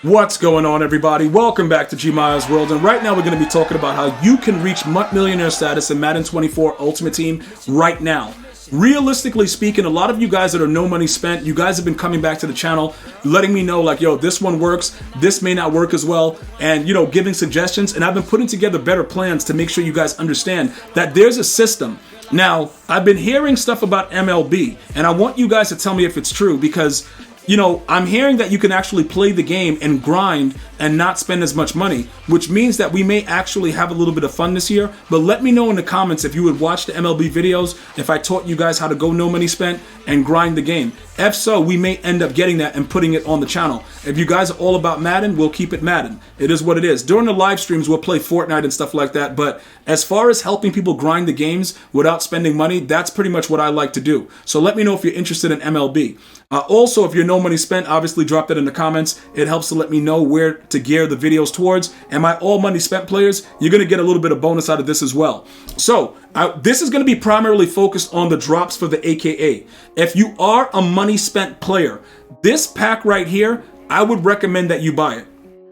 What's going on, everybody? Welcome back to GmiasWorld, and right now we're going to be talking about how you can reach MUT millionaire status in Madden 24 Ultimate Team right now. Realistically speaking, a lot of you guys that are no money spent, you guys have been coming back to the channel, letting me know like, yo, this one works, this may not work as well, and you know, giving suggestions, and I've been putting together better plans to make sure you guys understand that there's a system. Now, I've been hearing stuff about MLB, and I want you guys to tell me if it's true, because you know, I'm hearing that you can actually play the game and grind and not spend as much money, which means that we may actually have a little bit of fun this year. But let me know in the comments if you would watch the MLB videos, if I taught you guys how to go no money spent and grind the game. If so, we may end up getting that and putting it on the channel. If you guys are all about Madden, we'll keep it Madden. It is what it is. During the live streams, we'll play Fortnite and stuff like that. But as far as helping people grind the games without spending money, that's pretty much what I like to do. So let me know if you're interested in MLB. Also, if you're no money spent, obviously drop that in the comments. It helps to let me know where to gear the videos towards. And my all money spent players, you're going to get a little bit of bonus out of this as well. So this is going to be primarily focused on the drops for the AKA. If you are a money spent player, this pack right here, I would recommend that you buy it.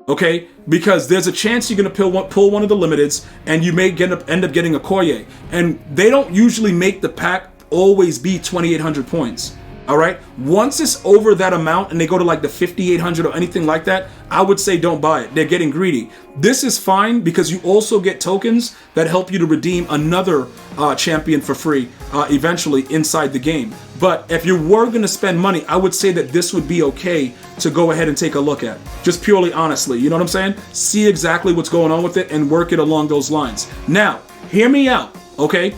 Okay, because there's a chance you're going to pull one of the limiteds and you may end up getting a Koye. And they don't usually make the pack always be 2,800 points. All right, once it's over that amount and they go to like the 5,800 or anything like that, I would say don't buy it. They're getting greedy. This is fine because you also get tokens that help you to redeem another champion for free eventually inside the game. But if you were going to spend money, I would say that this would be okay to go ahead and take a look at. Just purely honestly, you know what I'm saying? See exactly what's going on with it and work it along those lines. Now, hear me out, okay?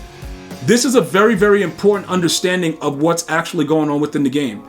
This is a very, very important understanding of what's actually going on within the game.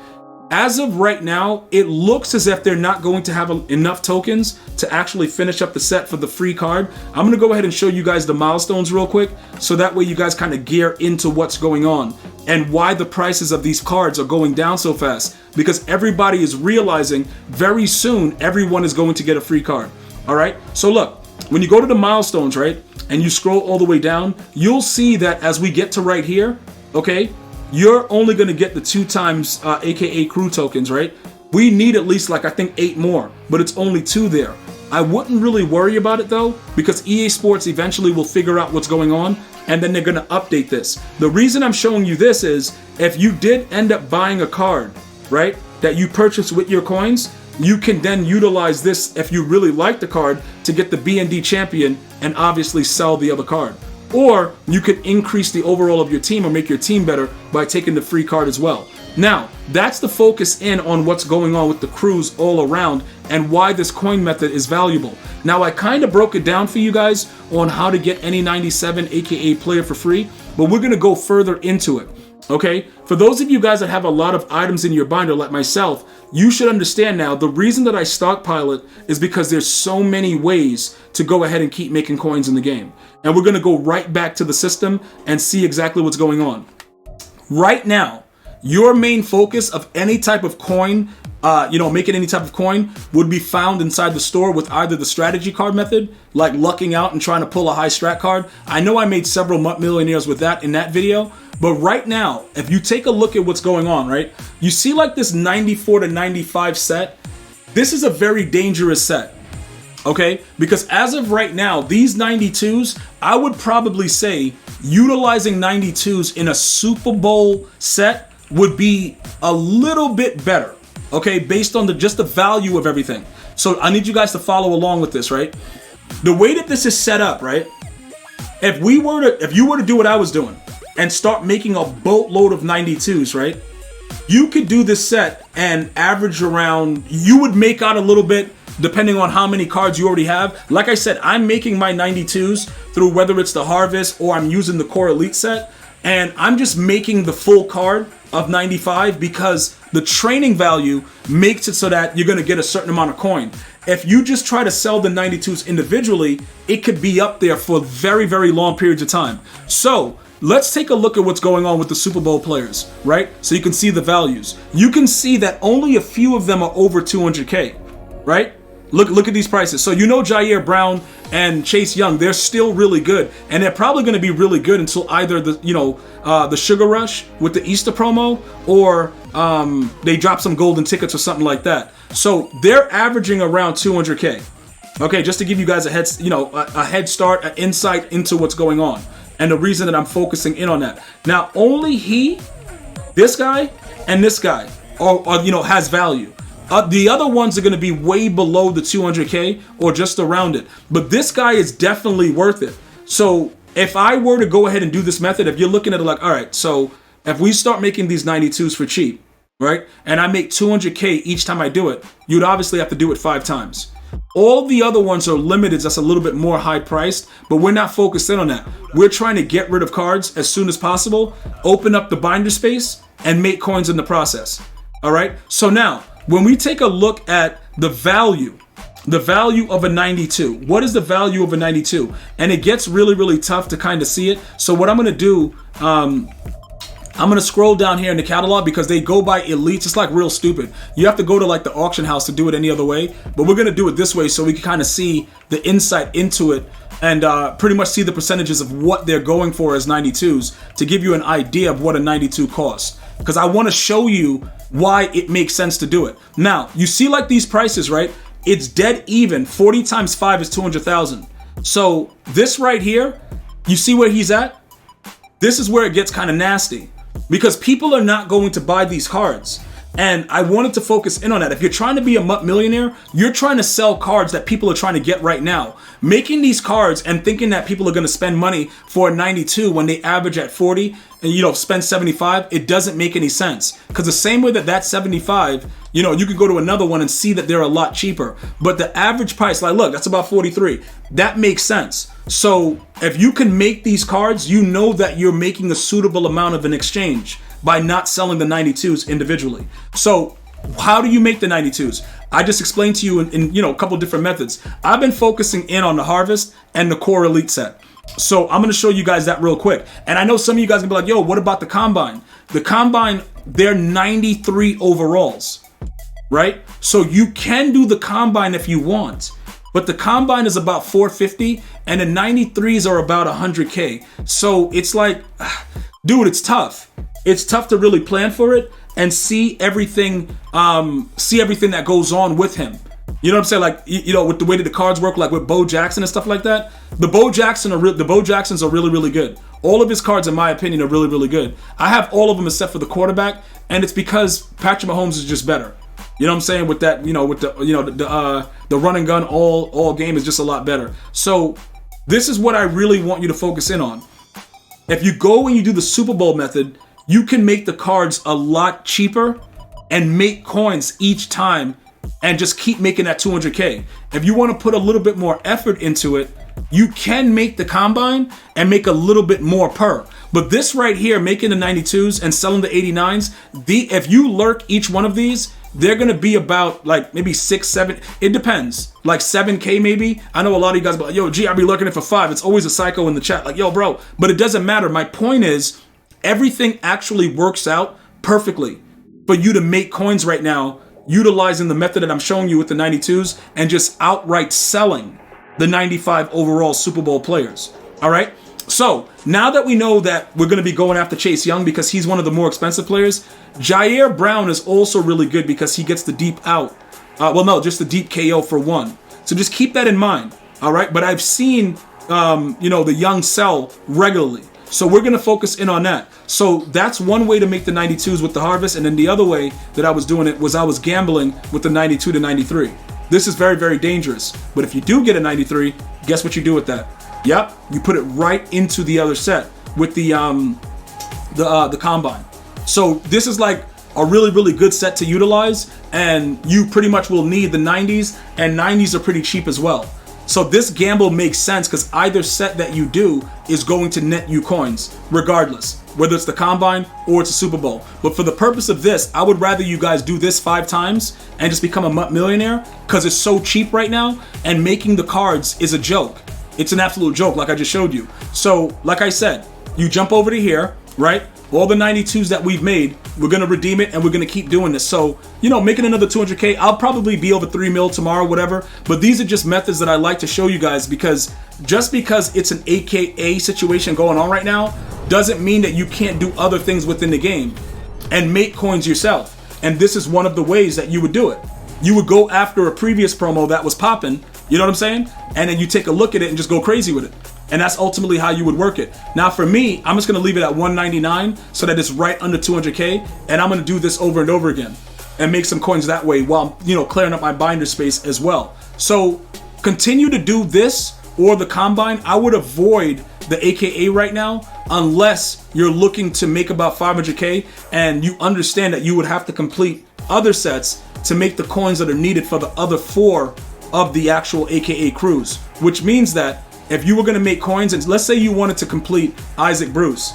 As of right now, it looks as if they're not going to have enough tokens to actually finish up the set for the free card. I'm going to go ahead and show you guys the milestones real quick, so that way you guys kind of gear into what's going on and why the prices of these cards are going down so fast. Because everybody is realizing very soon everyone is going to get a free card. All right, so look, when you go to the milestones, right, and you scroll all the way down, you'll see that as we get to right here, okay, you're only going to get the 2 times AKA crew tokens, right? We need at least like I think 8 more, but it's only 2 there. I wouldn't really worry about it though, because EA Sports eventually will figure out what's going on and then they're going to update this. The reason I'm showing you this is if you did end up buying a card, right, that you purchased with your coins, you can then utilize this if you really like the card to get the B&D champion and obviously sell the other card. Or you could increase the overall of your team or make your team better by taking the free card as well. Now, that's the focus in on what's going on with the crews all around and why this coin method is valuable. Now, I kind of broke it down for you guys on how to get any 97 AKA player for free, but we're going to go further into it. Okay, for those of you guys that have a lot of items in your binder like myself, you should understand now the reason that I stockpile it is because there's so many ways to go ahead and keep making coins in the game. And we're going to go right back to the system and see exactly what's going on. Right now, your main focus of any type of coin, making any type of coin would be found inside the store with either the strategy card method, like lucking out and trying to pull a high strat card. I know I made several MUT millionaires with that in that video. But right now, if you take a look at what's going on, right, you see like this 94 to 95 set. This is a very dangerous set, okay? Because as of right now, these 92s, I would probably say utilizing 92s in a Super Bowl set would be a little bit better, okay? Based on just the value of everything. So I need you guys to follow along with this, right? The way that this is set up, right? If you were to do what I was doing, and start making a boatload of 92s, right? You could do this set and average around, you would make out a little bit depending on how many cards you already have. Like I said, I'm making my 92s through whether it's the Harvest or I'm using the Core Elite set, and I'm just making the full card of 95 because the training value makes it so that you're going to get a certain amount of coin. If you just try to sell the 92s individually, it could be up there for very, very long periods of time. So let's take a look at what's going on with the Super Bowl players, right? So you can see the values. You can see that only a few of them are over 200K, right? Look at these prices. So you know Jair Brown and Chase Young, they're still really good, and they're probably going to be really good until either the Sugar Rush with the Easter promo, or they drop some golden tickets or something like that. So they're averaging around 200K. Okay, just to give you guys a head start, an insight into what's going on, and the reason that I'm focusing in on that. Now, only this guy, and this guy are has value. The other ones are going to be way below the 200K or just around it. But this guy is definitely worth it. So if I were to go ahead and do this method, if you're looking at it like, all right, so if we start making these 92s for cheap, right, and I make 200K each time I do it, you'd obviously have to do it 5 times. All the other ones are limited, that's a little bit more high priced, but we're not focused in on that. We're trying to get rid of cards as soon as possible, open up the binder space, and make coins in the process. All right, so now, when we take a look at the value of a 92, what is the value of a 92? And it gets really, really tough to kind of see it. So what I'm going to do, I'm going to scroll down here in the catalog because they go by elites. It's like real stupid. You have to go to like the auction house to do it any other way. But we're going to do it this way so we can kind of see the insight into it and pretty much see the percentages of what they're going for as 92s to give you an idea of what a 92 costs. Because I want to show you why it makes sense to do it. Now, you see like these prices, right? It's dead even. 40 times 5 is 200,000. So this right here, you see where he's at? This is where it gets kind of nasty because people are not going to buy these cards. And I wanted to focus in on that. If you're trying to be a MUT millionaire, you're trying to sell cards that people are trying to get right now. Making these cards and thinking that people are going to spend money for a 92 when they average at 40 and spend 75, it doesn't make any sense. Because the same way that 75, you can go to another one and see that they're a lot cheaper. But the average price, like look, that's about 43. That makes sense. So if you can make these cards, you know that you're making a suitable amount of an exchange by not selling the 92s individually. So how do you make the 92s? I just explained to you in a couple different methods. I've been focusing in on the Harvest and the Core Elite set. So I'm going to show you guys that real quick. And I know some of you guys are going to be like, yo, what about the Combine? The Combine, they're 93 overalls, right? So you can do the Combine if you want. But the Combine is about 450 and the 93s are about 100K. So it's like, dude, it's tough. It's tough to really plan for it and see everything that goes on with him. You know what I'm saying? Like, with the way that the cards work, like with Bo Jackson and stuff like that. The Bo Jacksons are really, really good. All of his cards, in my opinion, are really, really good. I have all of them except for the quarterback, and it's because Patrick Mahomes is just better. You know what I'm saying? With that, the run and gun all game is just a lot better. So this is what I really want you to focus in on. If you go and you do the Super Bowl method, you can make the cards a lot cheaper and make coins each time and just keep making that 200K. If you want to put a little bit more effort into it, you can make the Combine and make a little bit more per. But this right here, making the 92s and selling the 89s, if you lurk each one of these, they're going to be about like maybe 6, 7, it depends, like 7K maybe. I know a lot of you guys are like, yo, G, I'll be lurking it for 5. It's always a psycho in the chat like, yo, bro. But it doesn't matter. My point is, everything actually works out perfectly for you to make coins right now, utilizing the method that I'm showing you with the 92s and just outright selling the 95 overall Super Bowl players. All right. So now that we know that we're going to be going after Chase Young because he's one of the more expensive players, Jair Brown is also really good because he gets the deep out. Just the deep KO for 1. So just keep that in mind. All right. But I've seen, the Young sell regularly. So we're going to focus in on that. So that's one way to make the 92s with the Harvest. And then the other way that I was doing it was I was gambling with the 92 to 93. This is very, very dangerous. But if you do get a 93, guess what you do with that? Yep, you put it right into the other set with the Combine. So this is like a really, really good set to utilize. And you pretty much will need the 90s. And 90s are pretty cheap as well. So this gamble makes sense because either set that you do is going to net you coins, regardless, whether it's the Combine or it's a Super Bowl. But for the purpose of this, I would rather you guys do this 5 times and just become a MUT millionaire because it's so cheap right now and making the cards is a joke. It's an absolute joke like I just showed you. So like I said, you jump over to here, right? All the 92s that we've made, We're going to redeem it, and we're going to keep doing this. So, you know, making another 200K, I'll probably be over 3 mil tomorrow, whatever. But these are just methods that I like to show you guys, because just because it's an AKA situation going on right now doesn't mean that you can't do other things within the game and make coins yourself. And this is one of the ways that you would do it. You would go after a previous promo that was popping, you know what I'm saying? And then you take a look at it and just go crazy with it. And that's ultimately how you would work it. Now for me, I'm just gonna leave it at 199 so that it's right under 200K, and I'm gonna do this over and over again and make some coins that way while, you know, clearing up my binder space as well. So continue to do this or the combine. I would avoid the AKA right now unless you're looking to make about 500K and you understand that you would have to complete other sets to make the coins that are needed for the other 4 of the actual AKA crews, which means that if you were going to make coins, and let's say you wanted to complete Isaac Bruce,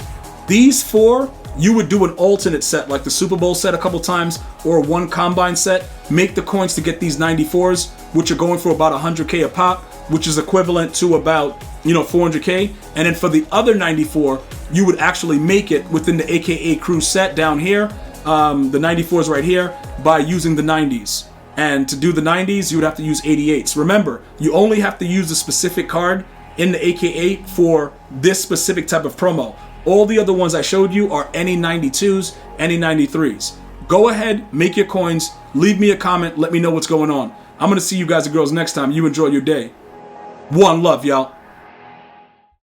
these 4, you would do an alternate set, like the Super Bowl set a couple times, or one combine set, make the coins to get these 94s, which are going for about 100K a pop, which is equivalent to about, you know, 400K. And then for the other 94, you would actually make it within the AKA crew set down here, the 94s right here, by using the 90s. And to do the 90s, you would have to use 88s. Remember, you only have to use a specific card in the AKA for this specific type of promo. All the other ones I showed you are any 92s, any 93s. Go ahead, make your coins, leave me a comment, let me know what's going on. I'm gonna see you guys and girls next time. You enjoy your day. One love, y'all.